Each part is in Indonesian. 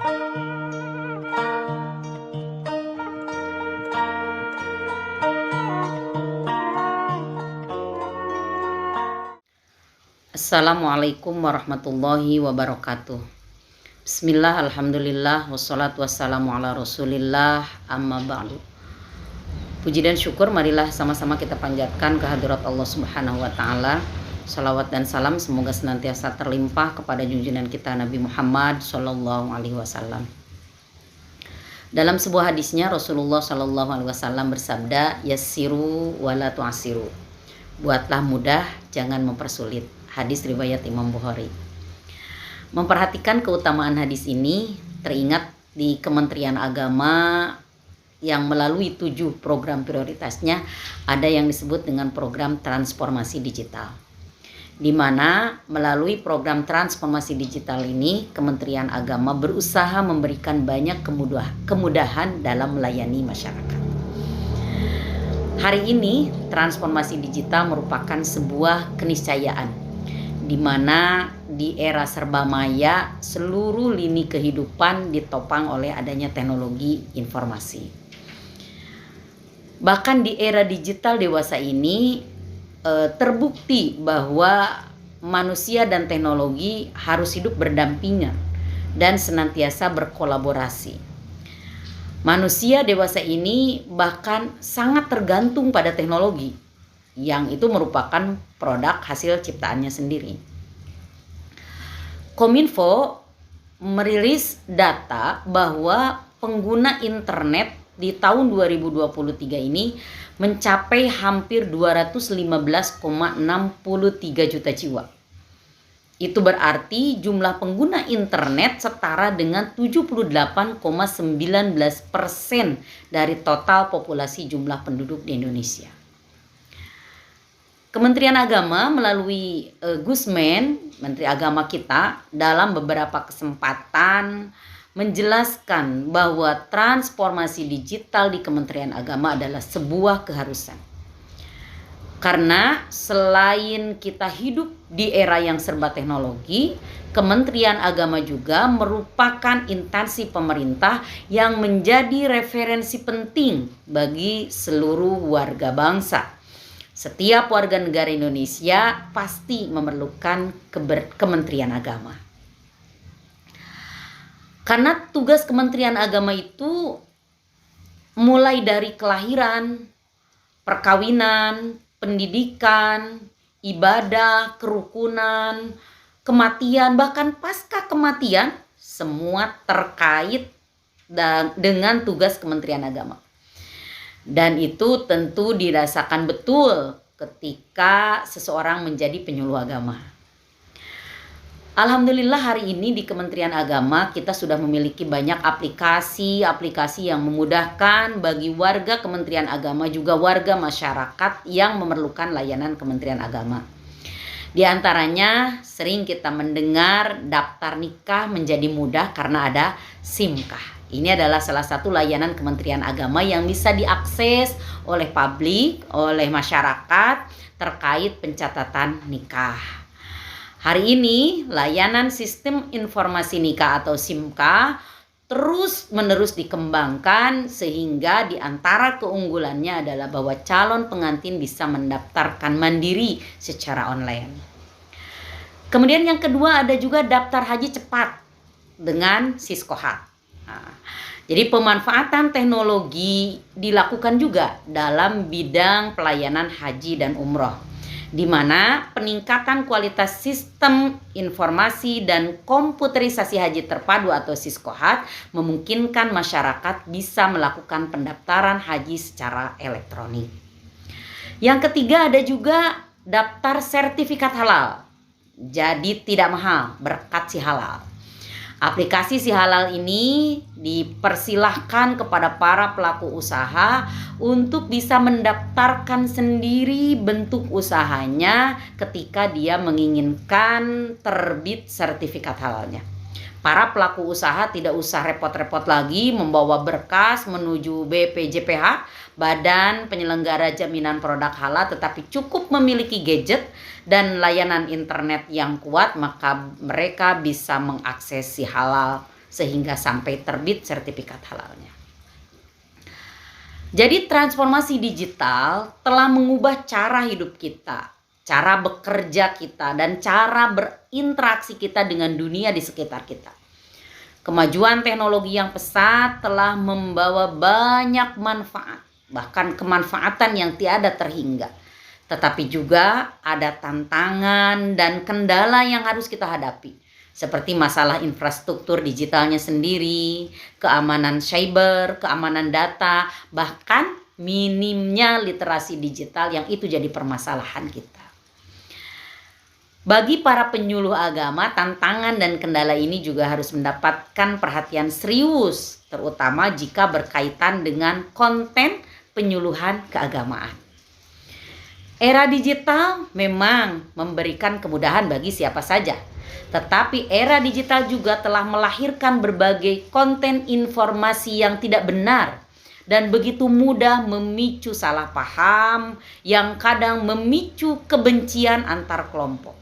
Assalamualaikum warahmatullahi wabarakatuh. Bismillah, alhamdulillah, wassalatu wassalamu ala rasulillah, amma ba'du. Puji dan syukur marilah sama-sama kita panjatkan kehadirat Allah subhanahu wa ta'ala. Salawat dan salam semoga senantiasa terlimpah kepada junjungan kita Nabi Muhammad sallallahu alaihi wasallam. Dalam sebuah hadisnya Rasulullah sallallahu alaihi wasallam bersabda, yassiru wala tu'assiru. Buatlah mudah, jangan mempersulit. Hadis riwayat Imam Bukhari. Memperhatikan keutamaan hadis ini, teringat di Kementerian Agama yang melalui 7 program prioritasnya ada yang disebut dengan program transformasi digital. Di mana melalui program transformasi digital ini Kementerian Agama berusaha memberikan banyak kemudahan dalam melayani masyarakat. Hari ini transformasi digital merupakan sebuah keniscayaan di mana di era serba maya seluruh lini kehidupan ditopang oleh adanya teknologi informasi. Bahkan di era digital dewasa ini terbukti bahwa manusia dan teknologi harus hidup berdampingan dan senantiasa berkolaborasi. Manusia dewasa ini bahkan sangat tergantung pada teknologi yang itu merupakan produk hasil ciptaannya sendiri. Kominfo merilis data bahwa pengguna internet di tahun 2023 ini mencapai hampir 215,63 juta jiwa. Itu berarti jumlah pengguna internet setara dengan 78,19% dari total populasi jumlah penduduk di Indonesia. Kementerian Agama melalui Gusmen, Menteri Agama kita, dalam beberapa kesempatan menjelaskan bahwa transformasi digital di Kementerian Agama adalah sebuah keharusan. Karena selain kita hidup di era yang serba teknologi, Kementerian Agama juga merupakan instansi pemerintah yang menjadi referensi penting bagi seluruh warga bangsa. Setiap warga negara Indonesia pasti memerlukan Kementerian Agama. Karena tugas Kementerian Agama itu mulai dari kelahiran, perkawinan, pendidikan, ibadah, kerukunan, kematian, bahkan pasca kematian, semua terkait dengan tugas Kementerian Agama. Dan itu tentu dirasakan betul ketika seseorang menjadi penyuluh agama. Alhamdulillah hari ini di Kementerian Agama kita sudah memiliki banyak aplikasi yang memudahkan bagi warga Kementerian Agama juga warga masyarakat yang memerlukan layanan Kementerian Agama. Di antaranya sering kita mendengar daftar nikah menjadi mudah karena ada SIMKah. Ini adalah salah satu layanan Kementerian Agama yang bisa diakses oleh publik, oleh masyarakat terkait pencatatan nikah. Hari ini layanan sistem informasi nikah atau SIMKah terus-menerus dikembangkan sehingga di antara keunggulannya adalah bahwa calon pengantin bisa mendaftarkan mandiri secara online. Kemudian yang kedua ada juga daftar haji cepat dengan Siskohat. Jadi pemanfaatan teknologi dilakukan juga dalam bidang pelayanan haji dan umroh, di mana peningkatan kualitas sistem informasi dan komputerisasi haji terpadu atau Siskohat memungkinkan masyarakat bisa melakukan pendaftaran haji secara elektronik. Yang ketiga ada juga daftar sertifikat halal. Jadi tidak mahal, berkat si halal. Aplikasi Si Halal ini dipersilahkan kepada para pelaku usaha untuk bisa mendaftarkan sendiri bentuk usahanya ketika dia menginginkan terbit sertifikat halalnya. Para pelaku usaha tidak usah repot-repot lagi membawa berkas menuju BPJPH, Badan Penyelenggara Jaminan Produk Halal, tetapi cukup memiliki gadget dan layanan internet yang kuat, maka mereka bisa mengakses Si Halal sehingga sampai terbit sertifikat halalnya. Jadi transformasi digital telah mengubah cara hidup kita, cara bekerja kita, dan cara berinteraksi kita dengan dunia di sekitar kita. Kemajuan teknologi yang pesat telah membawa banyak manfaat, bahkan kemanfaatan yang tiada terhingga. Tetapi juga ada tantangan dan kendala yang harus kita hadapi, seperti masalah infrastruktur digitalnya sendiri, keamanan cyber, keamanan data, bahkan minimnya literasi digital yang itu jadi permasalahan kita. Bagi para penyuluh agama, tantangan dan kendala ini juga harus mendapatkan perhatian serius, terutama jika berkaitan dengan konten penyuluhan keagamaan. Era digital memang memberikan kemudahan bagi siapa saja, tetapi era digital juga telah melahirkan berbagai konten informasi yang tidak benar dan begitu mudah memicu salah paham yang kadang memicu kebencian antar kelompok.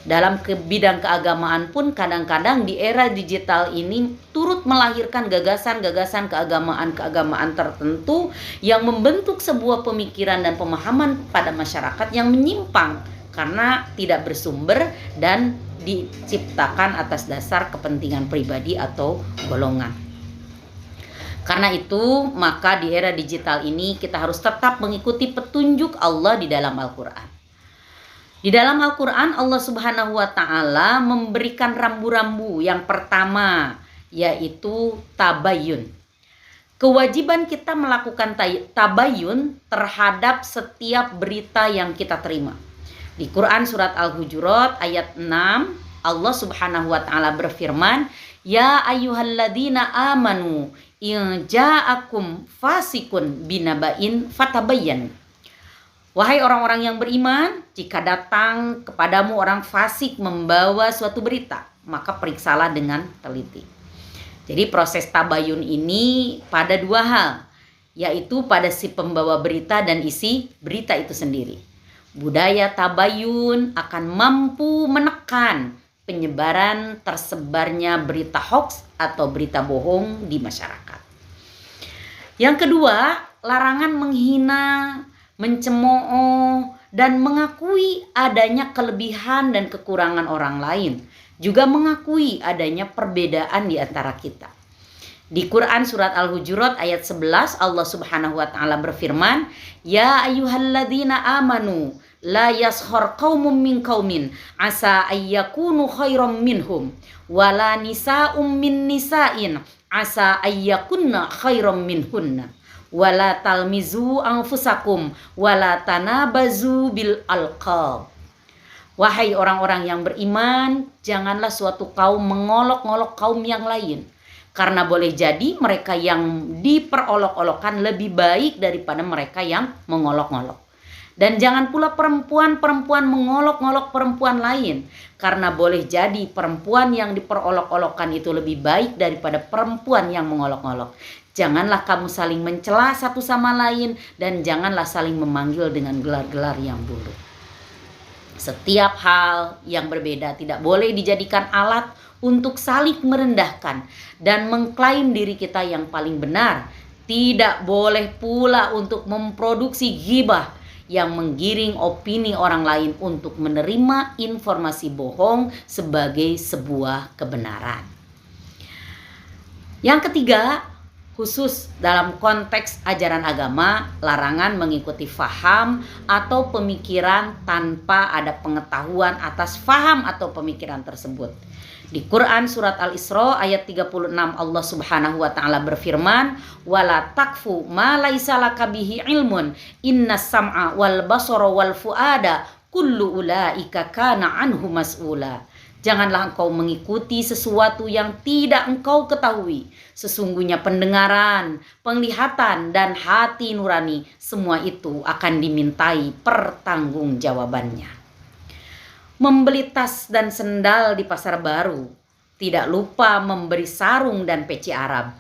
Dalam bidang keagamaan pun kadang-kadang di era digital ini turut melahirkan gagasan-gagasan keagamaan tertentu yang membentuk sebuah pemikiran dan pemahaman pada masyarakat yang menyimpang karena tidak bersumber dan diciptakan atas dasar kepentingan pribadi atau golongan. Karena itu, maka di era digital ini kita harus tetap mengikuti petunjuk Allah di dalam Al-Quran. Di dalam Al-Quran, Allah Subhanahu wa Ta'ala memberikan rambu-rambu. Yang pertama yaitu tabayun. Kewajiban kita melakukan tabayun terhadap setiap berita yang kita terima. Di Quran surat Al-Hujurat ayat 6, Allah Subhanahu wa Ta'ala berfirman, "Ya ayyuhalladzina amanu in ja'akum fasikun binaba'in fatabayyan." Wahai orang-orang yang beriman, jika datang kepadamu orang fasik membawa suatu berita, maka periksalah dengan teliti. Jadi proses tabayun ini pada dua hal, yaitu pada si pembawa berita dan isi berita itu sendiri. Budaya tabayun akan mampu menekan penyebaran tersebarnya berita hoax atau berita bohong di masyarakat. Yang kedua, larangan menghina, mencemooh, dan mengakui adanya kelebihan dan kekurangan orang lain, juga mengakui adanya perbedaan di antara kita. Di Quran surat Al-Hujurat ayat 11, Allah Subhanahu wa Ta'ala berfirman, "Ya ayyuhalladzina amanu la yashar qaumun min qaumin asa ayyakunu khairam minhum wala nisa'um min nisa'in asa ayyakunna khairam minhunna wala talmizu anfusakum wala tanabazu bil alqab." Wahai orang-orang yang beriman, janganlah suatu kaum mengolok-olok kaum yang lain, karena boleh jadi mereka yang diperolok-olokkan lebih baik daripada mereka yang mengolok-olok. Dan jangan pula perempuan-perempuan mengolok-olok perempuan lain, karena boleh jadi perempuan yang diperolok-olokkan itu lebih baik daripada perempuan yang mengolok-olok. Janganlah kamu saling mencela satu sama lain, dan janganlah saling memanggil dengan gelar-gelar yang buruk. Setiap hal yang berbeda tidak boleh dijadikan alat untuk saling merendahkan dan mengklaim diri kita yang paling benar. Tidak boleh pula untuk memproduksi ghibah yang menggiring opini orang lain untuk menerima informasi bohong sebagai sebuah kebenaran. Yang ketiga, khusus dalam konteks ajaran agama, larangan mengikuti faham atau pemikiran tanpa ada pengetahuan atas faham atau pemikiran tersebut. Di Quran surat Al-Isra ayat 36, Allah Subhanahu wa Ta'ala berfirman, "Wala takfu ma laisa laka bihi ilmun, innas sam'a wal basara wal fuada kullu ulaika kana anhu mas'ula." Janganlah engkau mengikuti sesuatu yang tidak engkau ketahui. Sesungguhnya pendengaran, penglihatan, dan hati nurani, semua itu akan dimintai pertanggungjawabannya. Membeli tas dan sendal di pasar baru, tidak lupa memberi sarung dan peci Arab.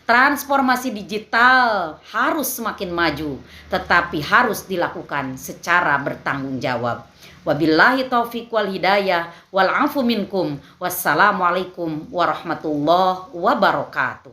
Transformasi digital harus semakin maju, tetapi harus dilakukan secara bertanggung jawab. Wabillahi taufiq wal hidayah wal afu minkum. Wassalamualaikum warahmatullahi wabarakatuh.